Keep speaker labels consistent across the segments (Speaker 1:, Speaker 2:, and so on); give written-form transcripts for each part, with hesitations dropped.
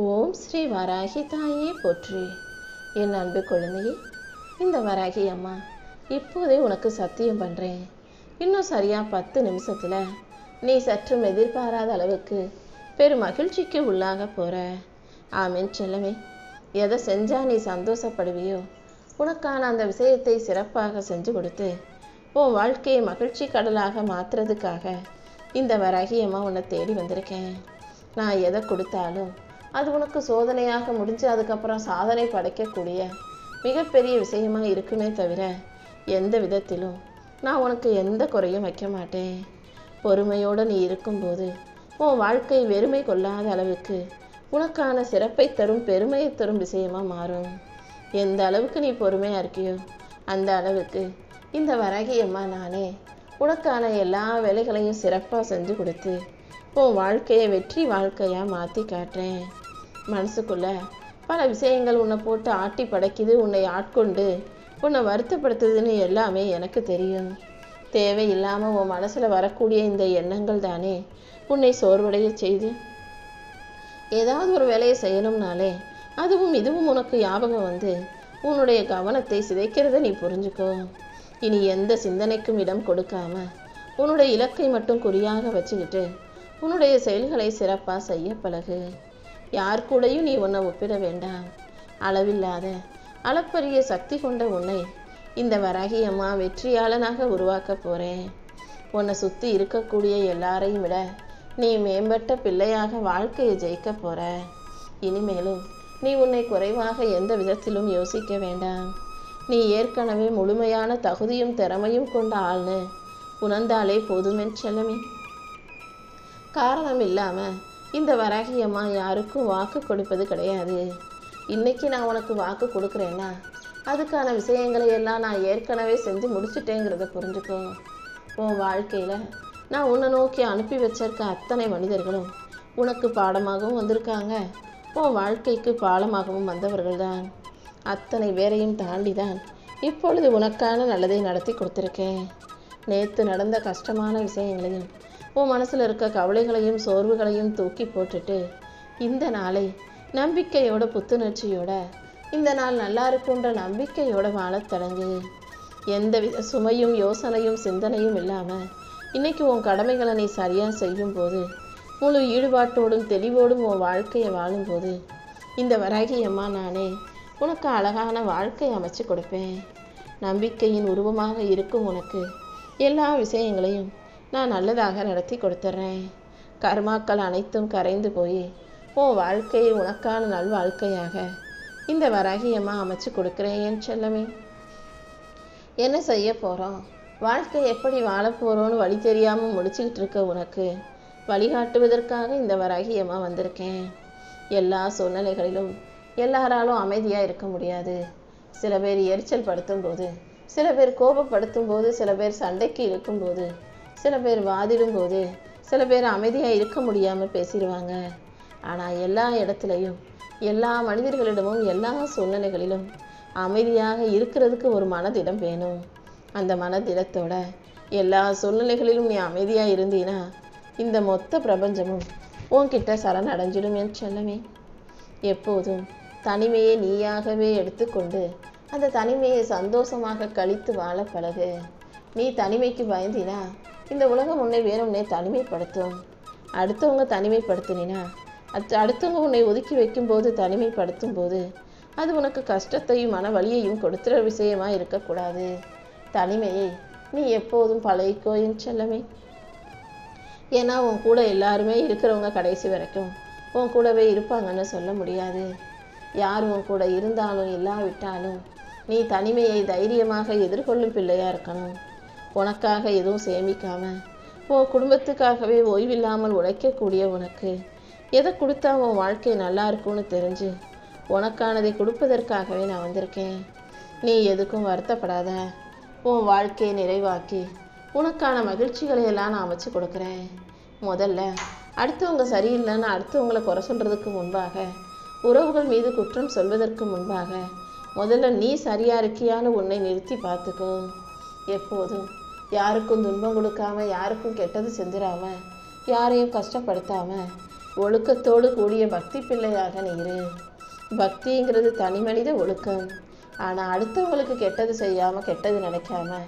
Speaker 1: ஓம் ஸ்ரீ வராகி தாயே போற்றி. என் அன்பு குழந்தையே, இந்த வராகி அம்மா இப்போதே உனக்கு சத்தியம் பண்ணுறேன். இன்னும் சரியாக 10 நிமிஷத்தில் நீ சற்றும் எதிர்பாராத அளவுக்கு பெரும் மகிழ்ச்சிக்கு உள்ளாக போகிற. ஆமீன் செல்லமே. எதை செஞ்சால் நீ சந்தோஷப்படுவியோ உனக்கான அந்த விஷயத்தை சிறப்பாக செஞ்சு கொடுத்து உன் வாழ்க்கையை மகிழ்ச்சி கடலாக மாற்றுறதுக்காக இந்த வராகி அம்மா உன்னை தேடி வந்திருக்கேன். நான் எதை கொடுத்தாலும் அது உனக்கு சோதனையாக முடிஞ்சு அதுக்கப்புறம் சாதனை படைக்கக்கூடிய மிகப்பெரிய விஷயமா இருக்குமே தவிர எந்த விதத்திலும் நான் உனக்கு எந்த குறையும் வைக்க மாட்டேன். பொறுமையோடு நீ இருக்கும்போது உன் வாழ்க்கை வெறுமை கொள்ளாத அளவுக்கு உனக்கான சிறப்பை தரும் பெருமையை தரும் விஷயமா மாறும். எந்த அளவுக்கு நீ பொறுமையாக இருக்கியோ அந்த அளவுக்கு இந்த வராகி அம்மா நானே உனக்கான எல்லா வேலைகளையும் சிறப்பாக செஞ்சு கொடுத்து உன் வாழ்க்கையை வெற்றி வாழ்க்கையாக மாற்றி காட்டுறேன். மனசுக்குள்ள பல விஷயங்கள் உன்னை போட்டு ஆட்டி படைக்குது, உன்னை ஆட்கொண்டு உன்னை வருத்தப்படுத்துதுன்னு எல்லாமே எனக்கு தெரியும். தேவையில்லாமல் உன் மனசில் வரக்கூடிய இந்த எண்ணங்கள் தானே உன்னை சோர்வடைய செய்து ஏதாவது ஒரு வேலையை செய்யணும்னாலே அதுவும் இதுவும் உனக்கு ஞாபகம் வந்து உன்னுடைய கவனத்தை சிதைக்கிறத நீ புரிஞ்சுக்கோ. இனி எந்த சிந்தனைக்கும் இடம் கொடுக்காம உன்னுடைய இலக்கை மட்டும் குறியாக வச்சுக்கிட்டு உன்னுடைய செயல்களை சிறப்பாக செய்ய பழகு. யார் கூடயும் நீ உன்னை ஒப்பிட வேண்டாம். அளவில்லாத அளப்பரிய சக்தி கொண்ட உன்னை இந்த வராகி அம்மா வெற்றியாளனாக உருவாக்க போகிறேன். உன்னை சுற்றி இருக்கக்கூடிய எல்லாரையும் விட நீ மேம்பட்ட பிள்ளையாக வாழ்க்கையை ஜெயிக்க போகிற. இனிமேலும் நீ உன்னை குறைவாக எந்த விதத்திலும் யோசிக்க வேண்டாம். நீ ஏற்கனவே முழுமையான தகுதியும் திறமையும் கொண்ட ஆள்னு உணர்ந்தாலே போதுமே செல்லமே. காரணம் இல்லாமல் இந்த வராகி அம்மா யாருக்கும் வாக்கு கொடுப்பது கிடையாது. இன்னைக்கு நான் உனக்கு வாக்கு கொடுக்குறேன்னா அதுக்கான விஷயங்களை எல்லாம் நான் ஏற்கனவே செஞ்சு முடிச்சுட்டேங்கிறத புரிஞ்சுக்கோ. உன் வாழ்க்கையில் நான் உன்னை நோக்கி அனுப்பி வச்சிருக்க அத்தனை மனிதர்களும் உனக்கு பாடமாகவும் வந்திருக்காங்க, உன் வாழ்க்கைக்கு பாலமாகவும் வந்தவர்கள் தான். அத்தனை பேரையும் தாண்டி தான் இப்பொழுது உனக்கான நல்லதை நடத்தி கொடுத்துருக்கேன். நேற்று நடந்த கஷ்டமான விஷயங்களையும் உன் மனசில் இருக்க கவலைகளையும் சோர்வுகளையும் தூக்கி போட்டுட்டு இந்த நாளை நம்பிக்கையோட புத்துணர்ச்சியோட இந்த நாள் நல்லா இருக்குன்ற நம்பிக்கையோட வாழத் தொடங்கு. எந்தவித சுமையும் யோசனையும் சிந்தனையும் இல்லாமல் இன்னைக்கு உன் கடமைகளை நீ சரியாக செய்யும்போது முழு ஈடுபாட்டோடும் தெளிவோடும் உன் வாழ்க்கையை வாழும்போது இந்த வராகி அம்மா நானே உனக்கு அழகான வாழ்க்கை அமைச்சு கொடுப்பேன். நம்பிக்கையின் உருவமாக இருக்கும் உனக்கு எல்லா விஷயங்களையும் நான் நல்லதாக நடத்தி கொடுத்துட்றேன். கர்மாக்கள் அனைத்தும் கரைந்து போய் உன் வாழ்க்கையை உனக்கான நல் வாழ்க்கையாக இந்த வராகி அம்மா அமைச்சு கொடுக்குறேன். என் செல்லமே, என்ன செய்ய போகிறோம், வாழ்க்கை எப்படி வாழ போகிறோன்னு வழி தெரியாமல் முடிச்சுக்கிட்டு இருக்க உனக்கு வழிகாட்டுவதற்காக இந்த வராகி அம்மா வந்திருக்கேன். எல்லா சூழ்நிலைகளிலும் எல்லாராலும் அமைதியாக இருக்க முடியாது. சில பேர் எரிச்சல் படுத்தும் போது, சில பேர் கோபப்படுத்தும் போது, சில பேர் சண்டைக்கு இருக்கும்போது, சில பேர் வாதிடும் போது, சில பேர் அமைதியாக இருக்க முடியாமல் பேசிடுவாங்க. ஆனால் எல்லா இடத்துலையும் எல்லா மனிதர்களிடமும் எல்லா சூழ்நிலைகளிலும் அமைதியாக இருக்கிறதுக்கு ஒரு மனதிடம் வேணும். அந்த மனதிடத்தோட எல்லா சூழ்நிலைகளிலும் நீ அமைதியாக இருந்தீன்னா இந்த மொத்த பிரபஞ்சமும் உன்கிட்ட சரணடைஞ்சிடும். என் செல்லமே, எப்போதும் தனிமையை நீயாகவே எடுத்துக்கொண்டு அந்த தனிமையை சந்தோஷமாக கழித்து வாழ பழகு. நீ தனிமைக்கு பயந்தினா இந்த உலகம் உன்னை வேணும்னே தனிமைப்படுத்தும். அடுத்தவங்க தனிமைப்படுத்தினா அடுத்தவங்க உன்னை ஒதுக்கி வைக்கும்போது தனிமைப்படுத்தும் போது அது உனக்கு கஷ்டத்தையும் மன வலியையும் கொடுத்துற விஷயமா இருக்கக்கூடாது. தனிமையை நீ எப்போதும் பழகிக்கோ என் செல்லமே. ஏன்னா உன் கூட எல்லாருமே இருக்கிறவங்க கடைசி வரைக்கும் உன் கூடவே இருப்பாங்கன்னு சொல்ல முடியாது. யார் உன் கூட இருந்தாலும் இல்லாவிட்டாலும் நீ தனிமையை தைரியமாக எதிர்கொள்ளும் பிள்ளையாக இருக்கணும். உனக்காக எதுவும் சேமிக்காம உன் குடும்பத்துக்காகவே ஓய்வில்லாமல் உழைக்கக்கூடிய உனக்கு எதை கொடுத்தா உன் வாழ்க்கை நல்லா இருக்கும்னு தெரிஞ்சு உனக்கானதை கொடுப்பதற்காகவே நான் வந்திருக்கேன். நீ எதுக்கும் வருத்தப்படாத. உன் வாழ்க்கையை நிறைவாக்கி உனக்கான மகிழ்ச்சிகளை எல்லாம் நான் அமைச்சு கொடுக்குறேன். முதல்ல அடுத்தவங்க சரியில்லைன்னு அடுத்தவங்களை குறை சொல்கிறதுக்கு முன்பாக, உறவுகள் மீது குற்றம் சொல்வதற்கு முன்பாக முதல்ல நீ சரியா இருக்கியான்னு உன்னை நிறுத்தி பார்த்துக்கோ. எப்போதும் யாருக்கும் துன்பம் கொடுக்காம, யாருக்கும் கெட்டது செஞ்சிடாம, யாரையும் கஷ்டப்படுத்தாம ஒழுக்கத்தோடு கூடிய பக்தி பிள்ளையாக நீ இரு. பக்திங்கிறது தனி மனித ஒழுக்கம். ஆனால் அடுத்தவங்களுக்கு கெட்டது செய்யாமல் கெட்டது நினைக்காம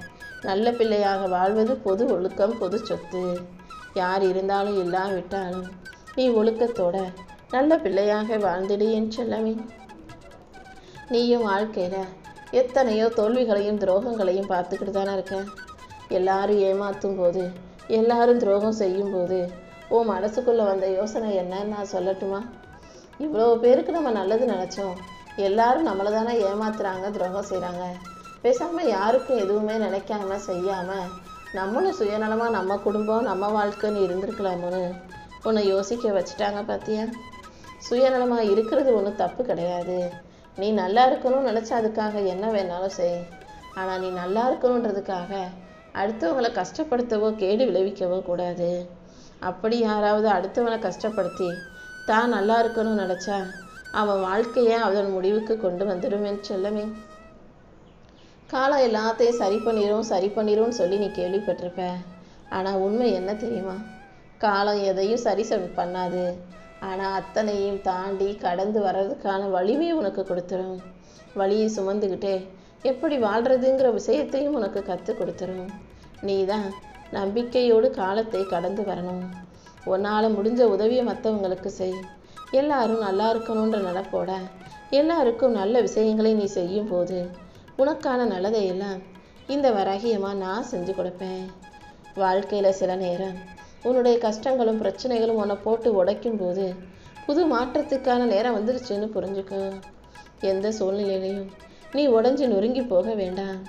Speaker 1: நல்ல பிள்ளையாக வாழ்வது பொது ஒழுக்கம், பொது சொத்து. யார் இருந்தாலும் இல்லாவிட்டாலும் நீ ஒழுக்கத்தோட நல்ல பிள்ளையாக வாழ்ந்துடு என் செல்லமே. நீயும் வாழ்க்கையில் எத்தனையோ தோல்விகளையும் துரோகங்களையும் பார்த்துக்கிட்டு தானே இருக்க. எல்லாரும் ஏமாற்றும் போது, எல்லாரும் துரோகம் செய்யும் போது உன் மனசுக்குள்ளே வந்த யோசனை என்னன்னு நான் சொல்லட்டுமா? இவ்வளோ பேருக்கு நம்ம நல்லது நினச்சோம், எல்லாரும் நம்மளை தானே ஏமாத்துறாங்க, துரோகம் செய்கிறாங்க. பேசாமல் யாருக்கும் எதுவுமே நினைக்காம செய்யாமல் நம்மளும் சுயநலமாக நம்ம குடும்பம் நம்ம வாழ்க்கைன்னு இருந்திருக்கலாமோன்னு உன்னை யோசிக்க வச்சுட்டாங்க பார்த்தியா? சுயநலமாக இருக்கிறது ஒன்றும் தப்பு கிடையாது. நீ நல்லா இருக்கணும்னு நினச்சா அதுக்காக என்ன வேணாலும் செய். ஆனால் நீ நல்லா இருக்கணுன்றதுக்காக அடுத்தவங்களை கஷ்டப்படுத்தவோ கேடு விளைவிக்கவோ கூடாது. அப்படி யாராவது அடுத்தவனை கஷ்டப்படுத்தி தான் நல்லா இருக்கணும்னு நினச்சா அவன் வாழ்க்கையை அதன் முடிவுக்கு கொண்டு வந்துடுவேன் செல்லமே. காலம் எல்லாத்தையும் சரி பண்ணிரும்னு சொல்லி நீ கேள்விப்பட்டிருப்ப. ஆனால் உண்மை என்ன தெரியுமா? காலம் எதையும் சரி பண்ணாது. ஆனால் அத்தனையும் தாண்டி கடந்து வர்றதுக்கான வலிமையை உனக்கு கொடுத்துரும். வலியை சுமந்துக்கிட்டே எப்படி வாழ்கிறதுங்கிற விஷயத்தையும் உனக்கு கற்றுக் கொடுத்துரும். நீ தான் நம்பிக்கையோடு காலத்தை கடந்து வரணும். உன்னால் முடிஞ்ச உதவியை மற்றவங்களுக்கு செய். எல்லாரும் நல்லா இருக்கணுன்ற நினைப்போட எல்லாருக்கும் நல்ல விஷயங்களை நீ செய்யும் போது உனக்கான நல்லதையெல்லாம் இந்த வராகியமாக நான் செஞ்சு கொடுப்பேன். வாழ்க்கையில் சில நேரம் உன்னுடைய கஷ்டங்களும் பிரச்சனைகளும் உன்னை போட்டு உடைக்கும் போது புது மாற்றத்துக்கான நேரம் வந்துருச்சுன்னு புரிஞ்சுக்கோ. எந்த சூழ்நிலையிலையும் நீ உடஞ்சி நொறுங்கி போக வேண்டாம்.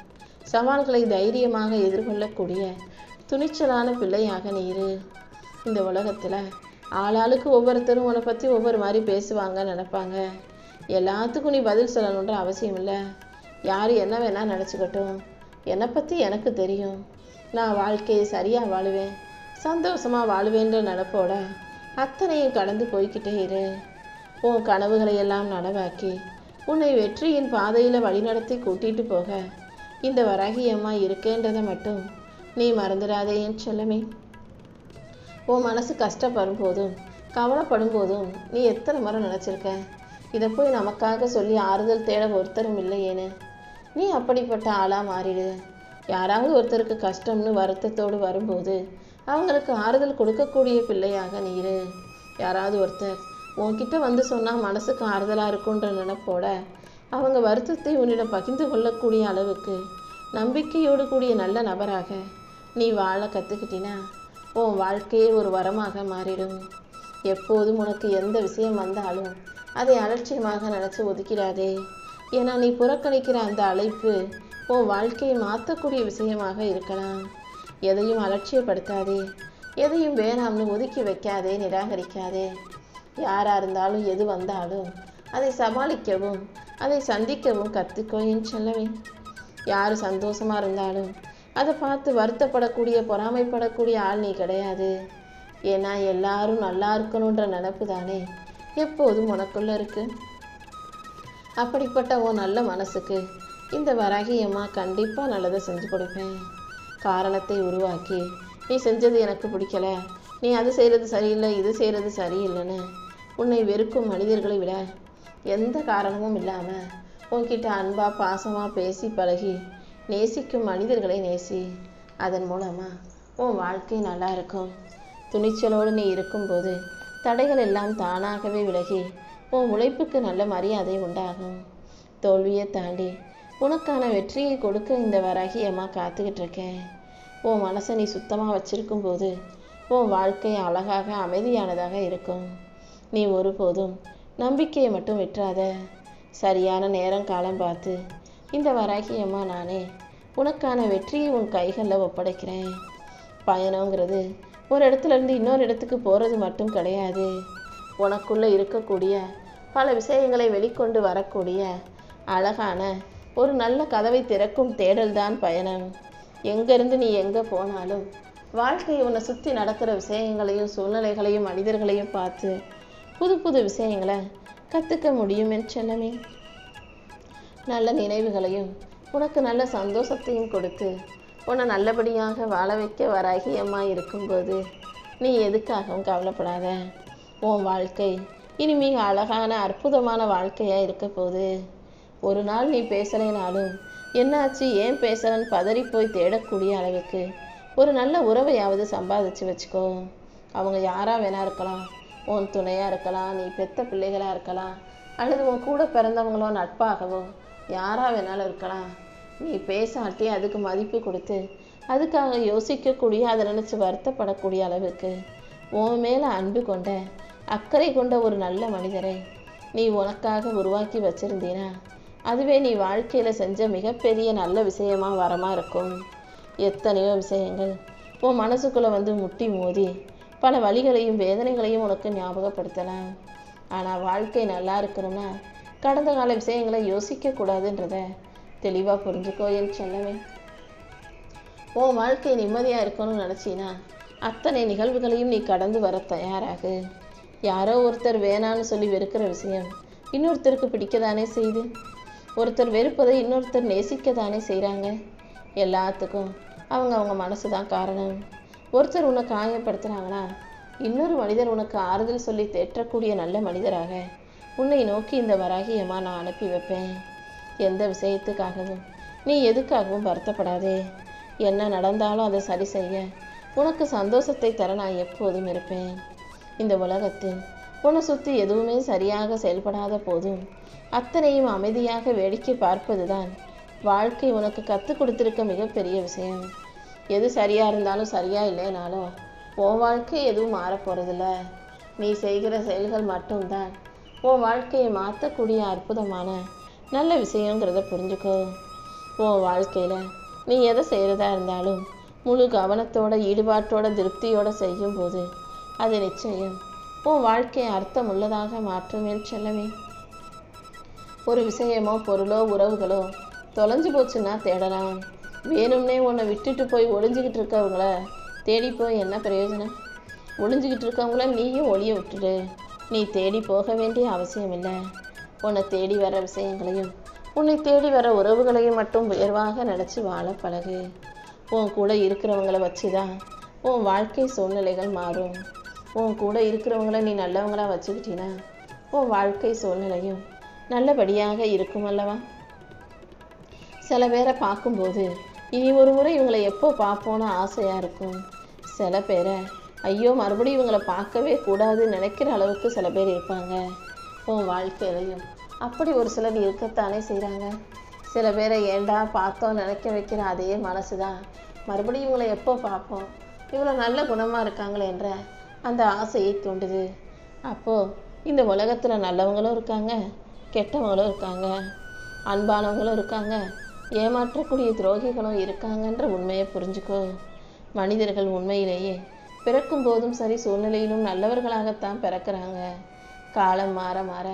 Speaker 1: சவால்களை தைரியமாக எதிர்கொள்ளக்கூடிய துணிச்சலான பிள்ளையாக நீ இரு. இந்த உலகத்தில் ஆளாளுக்கு ஒவ்வொருத்தரும் உன்னை பற்றி ஒவ்வொரு மாதிரி பேசுவாங்க, நினைப்பாங்க. எல்லாத்துக்கும் நீ பதில் சொல்லணுன்ற அவசியம் இல்லை. யார் என்ன வேணால் நினச்சிக்கட்டும். என்னை பற்றி எனக்கு தெரியும். நான் வாழ்க்கையை சரியாக வாழுவேன், சந்தோஷமாக வாழுவேன்ற நினப்போட அத்தனையும் கடந்து போய்கிட்டே இரு. உன் கனவுகளை எல்லாம் நனவாக்கி உன்னை வெற்றியின் பாதையில் வழிநடத்தி கூட்டிகிட்டு போக இந்த வராகியம்மா இருக்கேன்றதை மட்டும் நீ மறந்துடாதே என் செல்லமே. உன் மனசு கஷ்டப்படும் போதும் கவலைப்படும் போதும் நீ எத்தனை முறை நினச்சிருக்க, இதை போய் நமக்காக சொல்லி ஆறுதல் தேட ஒருத்தரும் இல்லையேன்னு. நீ அப்படிப்பட்ட ஆளாக மாறிடு. யாராவது ஒருத்தருக்கு கஷ்டம்னு வருத்தத்தோடு வரும்போது அவங்களுக்கு ஆறுதல் கொடுக்கக்கூடிய பிள்ளையாக நீ இரு. யாராவது ஒருத்தர் உன்கிட்ட வந்து சொன்னால் மனசுக்கு ஆறுதலாக இருக்குன்ற நினைப்போட அவங்க வருத்தத்தை உன்னிடம் பகிர்ந்து கொள்ளக்கூடிய அளவுக்கு நம்பிக்கையோடு கூடிய நல்ல நபராக நீ வாழ கற்றுக்கிட்டினா உன் வாழ்க்கையே ஒரு வரமாக மாறிடும். எப்போதும் உனக்கு எந்த விஷயம் வந்தாலும் அதை அலட்சியமாக நினச்சி ஒதுக்கிடாதே. ஏன்னா நீ புறக்கணிக்கிற அந்த அழைப்பு உன் வாழ்க்கையை மாற்றக்கூடிய விஷயமாக இருக்கலாம். எதையும் அலட்சியப்படுத்தாதே, எதையும் வேணாம்னு ஒதுக்கி வைக்காதே, நிராகரிக்காதே. யாராக இருந்தாலும் எது வந்தாலும் அதை சமாளிக்கவும் அதை சந்திக்கவும் கற்றுக்கோ என் செல்லவே. யார் சந்தோஷமாக இருந்தாலும் அதை பார்த்து வருத்தப்படக்கூடிய பொறாமைப்படக்கூடிய ஆள் நீ கிடையாது. ஏன்னா எல்லாரும் நல்லா இருக்கணுன்ற நினப்பு தானே எப்போதும் உனக்குள்ள இருக்கு. அப்படிப்பட்ட உன் நல்ல மனசுக்கு இந்த வராகியம்மா கண்டிப்பாக நல்லதை செஞ்சு கொடுப்பேன். காரணத்தை உருவாக்கி நீ செஞ்சது எனக்கு பிடிக்கல, நீ அது செய்கிறது சரியில்லை, இது செய்கிறது சரியில்லைன்னு உன்னை வெறுக்கும் மனிதர்களை விட எந்த காரணமும் இல்லாமல் உன்கிட்ட அன்பாக பாசமாக பேசி பழகி நேசிக்கும் மனிதர்களை நேசி. அதன் மூலமாக உன் வாழ்க்கை நல்லா இருக்கும். துணிச்சலோடு நீ இருக்கும்போது தடைகள் எல்லாம் தானாகவே விலகி உன் உழைப்புக்கு நல்ல மரியாதை உண்டாகும். தோல்வியை தாண்டி உனக்கான வெற்றியை கொடுக்க இந்த வராகியம்மா காத்துக்கிட்டு இருக்கேன். உன் மனசை நீ சுத்தமாக வச்சிருக்கும் போது உன் வாழ்க்கை அழகாக அமைதியானதாக இருக்கும். நீ ஒருபோதும் நம்பிக்கையை மட்டும் விட்டுறாத. சரியான நேரம் காலம் பார்த்து இந்த வராகியம்மா நானே உனக்கான வெற்றியை உன் கைகளில் ஒப்படைக்கிறேன். பயணங்கிறது ஒரு இடத்துலேருந்து இன்னொரு இடத்துக்கு போகிறது மட்டும் கிடையாது. உனக்குள்ளே இருக்கக்கூடிய பல விஷயங்களை வெளிக்கொண்டு வரக்கூடிய அழகான ஒரு நல்ல கதவை திறக்கும் தேடல் தான் பயணம். எங்கேருந்து நீ எங்கே போனாலும் வாழ்க்கையை உன்னை சுற்றி நடக்கிற விஷயங்களையும் சூழ்நிலைகளையும் மனிதர்களையும் பார்த்து புது புது விஷயங்களை கற்றுக்க முடியும் என் செல்லமே. நல்ல நினைவுகளையும் உனக்கு நல்ல சந்தோஷத்தையும் கொடுத்து உன்னை நல்லபடியாக வாழ வைக்க வராகியம்மா இருக்கும்போது நீ எதுக்காகவும் கவலைப்படாத. உன் வாழ்க்கை இனி மிக அழகான அற்புதமான வாழ்க்கையாக இருக்க போகுது. ஒரு நாள் நீ பேசலைனாலும் என்னாச்சு ஏன் பேசலன்னு பதறி போய் தேடக்கூடிய அளவுக்கு ஒரு நல்ல உறவையாவது சம்பாதிச்சு வச்சுக்கோ. அவங்க யாரா வேணா இருக்கலாம், உன் துணையா இருக்கலாம், நீ பெத்த பிள்ளைகளா இருக்கலாம், அல்லது உன் கூட பிறந்தவங்களோ நட்பாகவோ யாரா வேணாலும் இருக்கலாம். நீ பேசாட்டி அதுக்கு மதிப்பு கொடுத்து அதுக்காக யோசிக்கக்கூடிய, அதை நினச்சி வருத்தப்படக்கூடிய அளவுக்கு உன் மேலே அன்பு கொண்ட அக்கறை கொண்ட ஒரு நல்ல மனிதரை நீ உனக்காக உருவாக்கி வச்சிருந்தீனா அதுவே நீ வாழ்க்கையில் செஞ்ச மிகப்பெரிய நல்ல விஷயமா வரமா இருக்கும். எத்தனையோ விஷயங்கள் உன் மனசுக்குள்ளே வந்து முட்டி மோதி பல வலிகளையும் வேதனைகளையும் உனக்கு ஞாபகப்படுத்தலாம். ஆனால் வாழ்க்கை நல்லா இருக்கணும்னா கடந்த கால விஷயங்களை யோசிக்கக்கூடாதுன்றத தெளிவாக புரிஞ்சுக்கோ என் செல்லமே. உன் வாழ்க்கை நிம்மதியாக இருக்கணும்னு நினச்சினா அத்தனை நிகழ்வுகளையும் நீ கடந்து வர தயாராகு. யாரோ ஒருத்தர் வேணான்னு சொல்லி வெறுக்கிற விஷயம் இன்னொருத்தருக்கு பிடிக்கதானே செய்யுது. ஒருத்தர் வெறுப்பதை இன்னொருத்தர் நேசிக்கதானே செய்கிறாங்க. எல்லாத்துக்கும் அவங்க மனசு தான் காரணம். ஒருத்தர் உன்னை காயப்படுத்துகிறாங்கன்னா இன்னொரு மனிதர் உனக்கு ஆறுதல் சொல்லி தேற்றக்கூடிய நல்ல மனிதராக உன்னை நோக்கி இந்த வராகியம்மா நான் அனுப்பி வைப்பேன். எந்த விஷயத்துக்காகவும் நீ எதுக்காகவும் வருத்தப்படாதே. என்ன நடந்தாலும் அதை சரி செய்ய உனக்கு சந்தோஷத்தை தர நான் எப்போதும் இருப்பேன். இந்த உலகத்தில் உன்னை சுற்றி எதுவுமே சரியாக செயல்படாத போதும் அத்தனையும் அமைதியாக வேடிக்கை பார்ப்பது தான் வாழ்க்கை உனக்கு கற்றுக் கொடுத்துருக்க மிகப்பெரிய விஷயம். எது சரியாக இருந்தாலும் சரியா இல்லைனாலும் உன் வாழ்க்கை எதுவும் மாறப்போகிறதில்ல. நீ செய்கிற செயல்கள் மட்டும்தான் உன் வாழ்க்கையை மாற்றக்கூடிய அற்புதமான நல்ல விஷயங்கிறத புரிஞ்சுக்கோ. உன் வாழ்க்கையில் நீ எதை செய்கிறதா இருந்தாலும் முழு கவனத்தோட ஈடுபாட்டோட திருப்தியோடு செய்யும்போது அது நிச்சயம் உன் வாழ்க்கையை அர்த்தம் உள்ளதாக மாற்றுமே செல்லவே. ஒரு விஷயமோ பொருளோ உறவுகளோ தொலைஞ்சு போச்சுன்னா தேடலாம். வேணும்னே உன்னை விட்டுட்டு போய் ஒளிஞ்சிக்கிட்டு இருக்கவங்கள தேடி போய் என்ன பிரயோஜனம்? ஒளிஞ்சிக்கிட்டு இருக்கவங்கள நீயும் ஒளிய விட்டுடு. நீ தேடி போக வேண்டிய அவசியம் இல்லை. உன்னை தேடி வர விஷயங்களையும் உன்னை தேடி வர உறவுகளையும் மட்டும் உயர்வாக நினச்சி வாழ பழகு. உன் கூட இருக்கிறவங்களை வச்சு தான் உன் வாழ்க்கை சூழ்நிலைகள் மாறும். உன் கூட இருக்கிறவங்கள நீ நல்லவங்களா வச்சுக்கிட்டீன்னா உன் வாழ்க்கை சூழ்நிலையும் நல்லபடியாக இருக்கும் அல்லவா? சில பேரை பார்க்கும்போது இனி ஒரு முறை இவங்களை எப்போ பார்ப்போன்னு ஆசையாக இருக்கும். சில பேரை ஐயோ மறுபடியும் இவங்களை பார்க்கவே கூடாதுன்னு நினைக்கிற அளவுக்கு சில பேர் இருப்பாங்க. உன் வாழ்க்கையிலையும் அப்படி ஒரு சிலர் இருக்கத்தானே செய்கிறாங்க. சில பேரை ஏண்டா பார்த்தோம் நினைக்க வைக்கிற அதே மனசு தான் மறுபடியும் இவங்களை எப்போ பார்ப்போம், இவ்வளோ நல்ல குணமாக இருக்காங்களேன்ற அந்த ஆசையை தூண்டுது. அப்போது இந்த உலகத்தில் நல்லவங்களும் இருக்காங்க, கெட்டவங்களும் இருக்காங்க, அன்பானவங்களும் இருக்காங்க, ஏமாற்றக்கூடிய துரோகிகளும் இருக்காங்கன்ற உண்மையை புரிஞ்சுக்கோ. மனிதர்கள் உண்மையிலேயே பிறக்கும் போதும் சரி சூழ்நிலையிலும் நல்லவர்களாகத்தான் பிறக்கிறாங்க. காலம் மாற மாற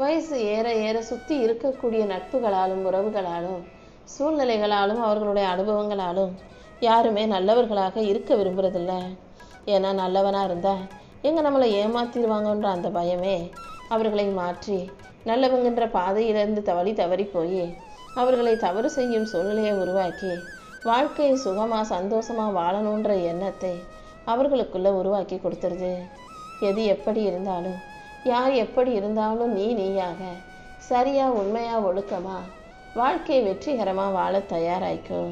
Speaker 1: வயசு ஏற ஏற சுற்றி இருக்கக்கூடிய நட்புகளாலும் உறவுகளாலும் சூழ்நிலைகளாலும் அவர்களுடைய அனுபவங்களாலும் யாருமே நல்லவர்களாக இருக்க விரும்புறதில்ல. ஏன்னா நல்லவனாக இருந்தால் எங்கே நம்மளை ஏமாத்திடுவாங்கன்ற அந்த பயமே அவர்களை மாற்றி நல்லவங்கன்ற பாதையிலிருந்து தவறி போய் அவர்களை தவறு செய்யும் சூழ்நிலையை உருவாக்கி வாழ்க்கையை சுகமாக சந்தோஷமாக வாழணுன்ற எண்ணத்தை அவர்களுக்குள்ளே உருவாக்கி கொடுத்துருது. எது எப்படி இருந்தாலும் யார் எப்படி இருந்தாலும் நீயாக சரியாக உண்மையாக ஒழுக்கமாக வாழ்க்கையை வெற்றிகரமாக வாழ தயாராயிக்கோ.